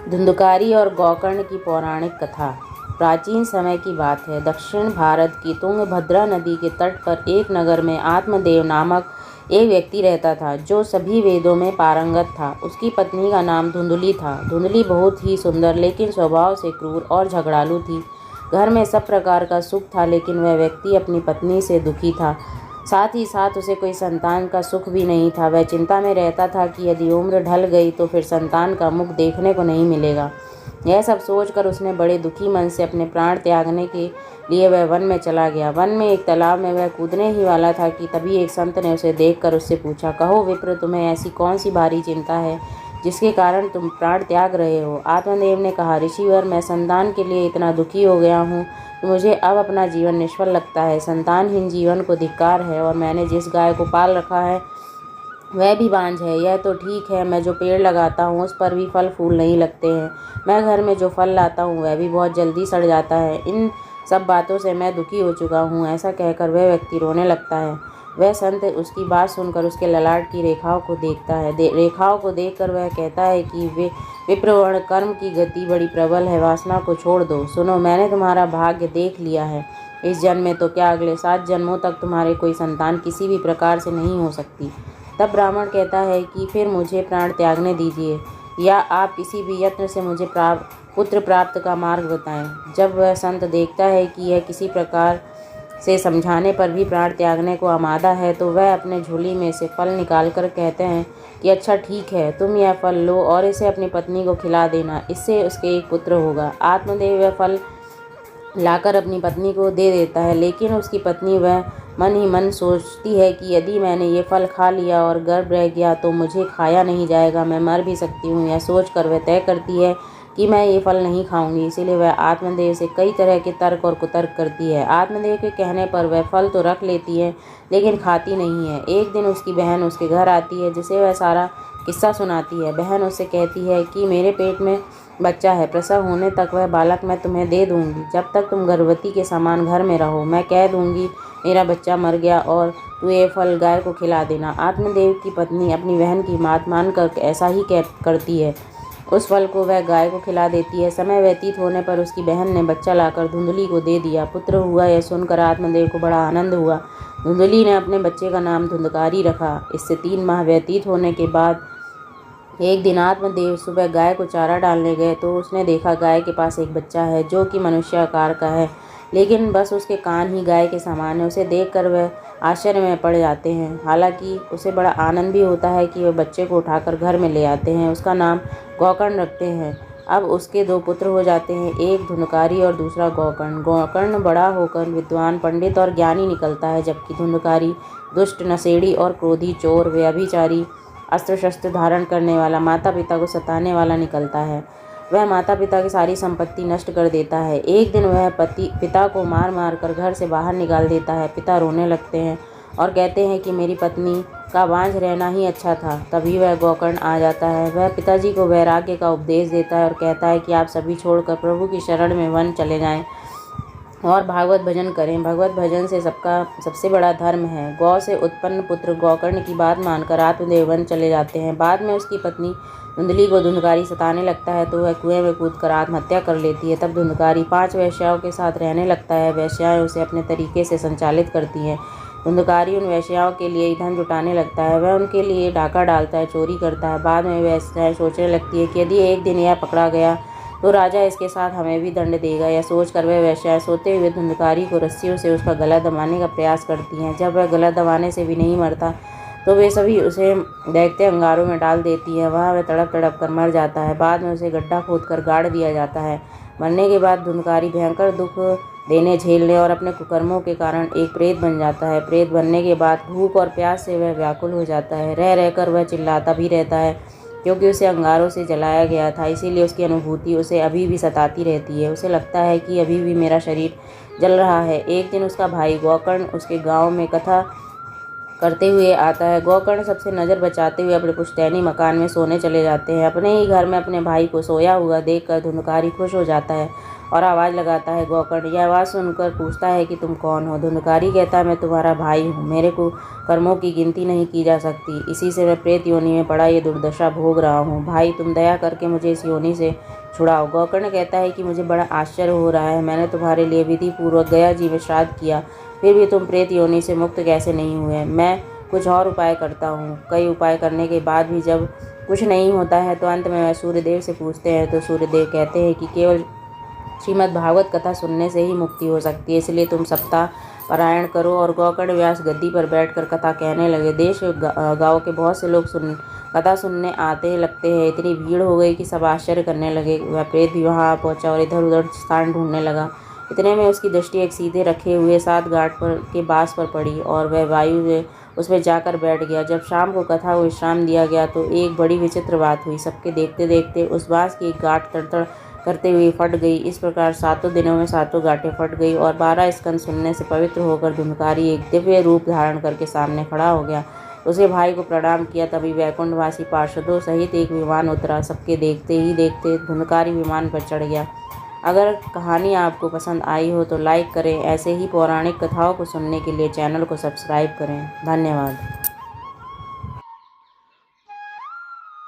धुंधकारी और गोकर्ण की पौराणिक कथा। प्राचीन समय की बात है। दक्षिण भारत की तुंगभद्रा नदी के तट पर एक नगर में आत्मदेव नामक एक व्यक्ति रहता था, जो सभी वेदों में पारंगत था। उसकी पत्नी का नाम धुंधली था। धुंधली बहुत ही सुंदर लेकिन स्वभाव से क्रूर और झगड़ालू थी। घर में सब प्रकार का सुख था, लेकिन वह व्यक्ति अपनी पत्नी से दुखी था। साथ ही साथ उसे कोई संतान का सुख भी नहीं था। वह चिंता में रहता था कि यदि उम्र ढल गई तो फिर संतान का मुख देखने को नहीं मिलेगा। यह सब सोचकर उसने बड़े दुखी मन से अपने प्राण त्यागने के लिए वह वन में चला गया। वन में एक तालाब में वह कूदने ही वाला था कि तभी एक संत ने उसे देखकर उससे पूछा, कहो विप्र, तुम्हें ऐसी कौन सी भारी चिंता है जिसके कारण तुम प्राण त्याग रहे हो? आत्मदेव ने कहा, ऋषिवर, मैं संतान के लिए इतना दुखी हो गया हूँ कि मुझे अब अपना जीवन निष्फल लगता है। संतानहीन जीवन को धिक्कार है, और मैंने जिस गाय को पाल रखा है वह भी बांझ है। यह तो ठीक है, मैं जो पेड़ लगाता हूँ उस पर भी फल फूल नहीं लगते हैं। मैं घर में जो फल लाता हूँ वह भी बहुत जल्दी सड़ जाता है। इन सब बातों से मैं दुखी हो चुका हूँ। ऐसा कहकर वह व्यक्ति रोने लगता है। वह संत उसकी बात सुनकर उसके ललाट की रेखाओं को देखता है। रेखाओं को देखकर वह कहता है कि विप्रवर्ण, कर्म की गति बड़ी प्रबल है, वासना को छोड़ दो। सुनो, मैंने तुम्हारा भाग्य देख लिया है। इस जन्म में तो क्या, अगले 7 जन्मों तक तुम्हारे कोई संतान किसी भी प्रकार से नहीं हो सकती। तब ब्राह्मण कहता है कि फिर मुझे प्राण त्यागने दीजिए, या आप किसी भी यत्न से मुझे पुत्र प्राप्त का मार्ग बताएं। जब वह संत देखता है कि यह किसी प्रकार से समझाने पर भी प्राण त्यागने को आमादा है, तो वह अपने झोली में से फल निकालकर कहते हैं कि अच्छा ठीक है, तुम यह फल लो और इसे अपनी पत्नी को खिला देना, इससे उसके एक पुत्र होगा। आत्मदेव वह फल लाकर अपनी पत्नी को दे देता है, लेकिन उसकी पत्नी वह मन ही मन सोचती है कि यदि मैंने ये फल खा लिया और गर्भ रह गया तो मुझे खाया नहीं जाएगा, मैं मर भी सकती हूँ। यह सोचकर वह तय करती है कि मैं ये फल नहीं खाऊंगी। इसीलिए वह आत्मदेव से कई तरह के तर्क और कुतर्क करती है। आत्मदेव के कहने पर वह फल तो रख लेती है, लेकिन खाती नहीं है। एक दिन उसकी बहन उसके घर आती है, जिसे वह सारा किस्सा सुनाती है। बहन उससे कहती है कि मेरे पेट में बच्चा है, प्रसव होने तक वह बालक मैं तुम्हें दे दूंगी। जब तक तुम गर्भवती के समान घर में रहो, मैं कह दूंगी मेरा बच्चा मर गया और तू ये फल गाय को खिला देना। आत्मदेव की पत्नी अपनी बहन की बात मानकर ऐसा ही करती है। उस फल को वह गाय को खिला देती है। समय व्यतीत होने पर उसकी बहन ने बच्चा लाकर धुंधली को दे दिया। पुत्र हुआ, यह सुनकर आत्मदेव को बड़ा आनंद हुआ। धुंधली ने अपने बच्चे का नाम धुंधकारी रखा। इससे 3 माह व्यतीत होने के बाद एक दिन आत्मदेव सुबह गाय को चारा डालने गए तो उसने देखा गाय के पास एक बच्चा है, जो कि मनुष्य आकार का है, लेकिन बस उसके कान ही गाय के समान है। उसे देखकर वह आश्चर्य में पड़ जाते हैं। हालांकि उसे बड़ा आनंद भी होता है कि वह बच्चे को उठाकर घर में ले आते हैं। उसका नाम गोकर्ण रखते हैं। अब उसके 2 पुत्र हो जाते हैं, एक धुंधकारी और दूसरा गोकर्ण। गोकर्ण बड़ा होकर विद्वान, पंडित और ज्ञानी निकलता है, जबकि धुंधकारी दुष्ट, नशेड़ी और क्रोधी, चोर, व्यभिचारी, अस्त्र शस्त्र धारण करने वाला, माता पिता को सताने वाला निकलता है। वह माता पिता की सारी संपत्ति नष्ट कर देता है। एक दिन वह पिता को मार मार कर घर से बाहर निकाल देता है। पिता रोने लगते हैं और कहते हैं कि मेरी पत्नी का बांझ रहना ही अच्छा था। तभी वह गोकर्ण आ जाता है। वह पिताजी को वैराग्य का उपदेश देता है और कहता है कि आप सभी छोड़कर प्रभु की शरण में वन चले जाएं और भागवत भजन करें। भगवत भजन से सबसे बड़ा धर्म है। गौ से उत्पन्न पुत्र गोकर्ण की बात मानकर आत्मदेव वन चले जाते हैं। बाद में उसकी पत्नी धुंधली को धुंधकारी सताने लगता है तो वह कुएं में कूदकर आत्महत्या कर लेती है। तब धुंधकारी 5 वेश्याओं के साथ रहने लगता है। वेश्याएं उसे अपने तरीके से संचालित करती हैं। धुंधकारी उन वेश्याओं के लिए धन जुटाने लगता है। वह उनके लिए डाका डालता है, चोरी करता है। बाद में वेश्याएं सोचने लगती है कि यदि एक दिन यह पकड़ा गया तो राजा इसके साथ हमें भी दंड देगा। यह सोचकर वह वेश्याएं सोते हुए धुंधकारी को रस्सियों से उसका गला दबाने का प्रयास करती हैं। जब वह गला दबाने से भी नहीं मरता तो वे सभी उसे दैत्य अंगारों में डाल देती हैं। वहाँ वह तड़प तड़प कर मर जाता है। बाद में उसे गड्ढा खोदकर गाड़ दिया जाता है। मरने के बाद धुंधकारी भयंकर दुख देने, झेलने और अपने कुकर्मों के कारण एक प्रेत बन जाता है। प्रेत बनने के बाद भूख और प्यास से वह व्याकुल हो जाता है। रह रहकर वह चिल्लाता भी रहता है, क्योंकि उसे अंगारों से जलाया गया था। इसीलिए उसकी अनुभूति उसे अभी भी सताती रहती है। उसे लगता है कि अभी भी मेरा शरीर जल रहा है। एक दिन उसका भाई गोकर्ण उसके गांव में कथा करते हुए आता है। गोकर्ण सबसे नज़र बचाते हुए अपने पुश्तैनी मकान में सोने चले जाते हैं। अपने ही घर में अपने भाई को सोया हुआ देखकर धुंधकारी खुश हो जाता है और आवाज़ लगाता है। गोकर्ण यह आवाज़ सुनकर पूछता है कि तुम कौन हो। धुंधकारी कहता है, मैं तुम्हारा भाई हूँ, मेरे को कर्मों की गिनती नहीं की जा सकती, इसी से मैं प्रेत योनि में पड़ा ये दुर्दशा भोग रहा हूँ। भाई तुम दया करके मुझे इस योनि से छुड़ाओ। गोकर्ण कहता है कि मुझे बड़ा आश्चर्य हो रहा है, मैंने तुम्हारे लिए विधि पूर्वक गया जी में श्राद्ध किया, फिर भी तुम प्रेत योनि से मुक्त कैसे नहीं हुए। मैं कुछ और उपाय करता हूँ। कई उपाय करने के बाद भी जब कुछ नहीं होता है तो अंत में वह सूर्यदेव से पूछते हैं तो सूर्यदेव कहते हैं कि केवल श्रीमद् भागवत कथा सुनने से ही मुक्ति हो सकती है, इसलिए तुम सप्ताह पारायण करो। और गोकर्ण व्यास गद्दी पर बैठकर कथा कहने लगे। देश गाँव के बहुत से लोग कथा सुनने आते लगते हैं। इतनी भीड़ हो गई कि सब आश्चर्य करने लगे। वह प्रेत भी वहाँ आ पहुँचा और इधर उधर स्थान ढूंढने लगा। इतने में उसकी दृष्टि एक सीधे रखे हुए 7 गांठ पर के बाँस पर पड़ी और वह वायु में उसमें जाकर बैठ गया। जब शाम को कथा को विश्राम दिया गया तो एक बड़ी विचित्र बात हुई। सबके देखते देखते उस बाँस की एक गांठ तड़तड़ करते हुए फट गई। इस प्रकार 7 दिनों में 7 गांठें फट गई और 12 स्कंद सुनने से पवित्र होकर धुंधकारी एक दिव्य रूप धारण करके सामने खड़ा हो गया। उसके भाई को प्रणाम किया। तभी वैकुंठवासी पार्षदों सहित एक विमान उतरा। सबके देखते ही देखते धुंधकारी विमान पर चढ़ गया। अगर कहानी आपको पसंद आई हो तो लाइक करें। ऐसे ही पौराणिक कथाओं को सुनने के लिए चैनल को सब्सक्राइब करें। धन्यवाद।